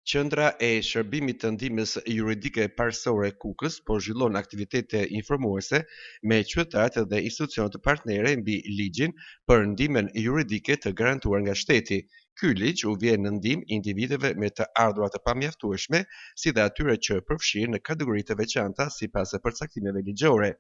Qendra e shërbimit të ndihmës juridike parsorë Kukës po zhvillon aktivitete informuese me qytetarët dhe institucionet partnere mbi ligjin për ndihmën juridike të garantuar nga shteti. Ky ligj u vjen në ndihmë individëve me të ardhurat të pamjaftueshme, si dhe atyre që përfshihen në kategori të veçanta sipas përcaktimeve ligjore.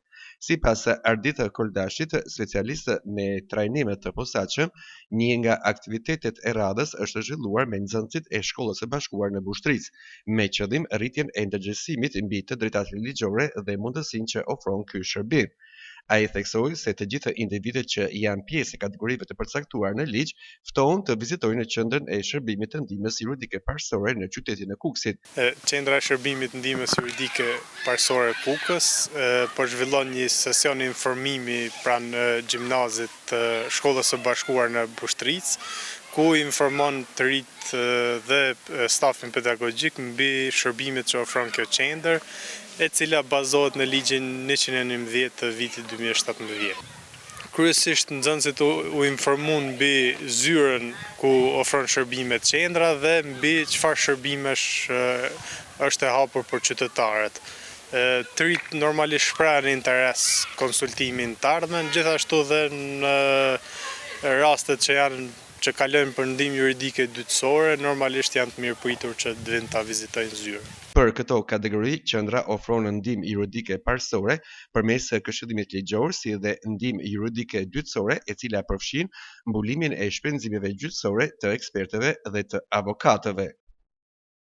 Sipas Ardit Koldashit, specialist me trajnime të posaçëm, një nga aktivitetet e radhës është zhvilluar me nxënësit e Shkollës së Bashkuar në Bushtricë, me qëllim rritjen e ndërgjegjësimit mbi të drejtat ligjore dhe mundësinë që ofron ky shërbim. Ai theksoi se të gjithë individët që janë pjesë e kategorive të përcaktuar në ligj ftohen të vizitojnë qendrën e shërbimit të ndihmës juridike parsorë në qytetin e Kukësit. Qendra e shërbimit të ndihmës juridike parsorë Kukës po zhvillon një sesion informimi pranë gjimnazit të Shkollës së Bashkuar në Bushtricë, ku informon të rinjt dhe stafin pedagogjik mbi shërbimet që ofron kjo qendër, e cila bazohet në ligjin 111 të vitit 2017. Kryesisht nxënësit u informuan mbi zyrën ku ofron shërbimet qendra dhe mbi çfarë shërbimesh është e hapur për qytetarët. Të rinjt normalisht shprehin interes konsultimin të ardhmen, gjithashtu dhe në rastet që kalojnë për ndihmë juridike dytësore, normalisht janë të mirëpritur që të vinë ta vizitojnë zyrën. Për këto kategori, qendra ofron ndihmë juridike parsorë përmes këshillimit ligjor, si dhe ndihmë juridike dytësore, e cila përfshin mbulimin e shpenzimeve gjyqësore të ekspertëve dhe të avokatëve.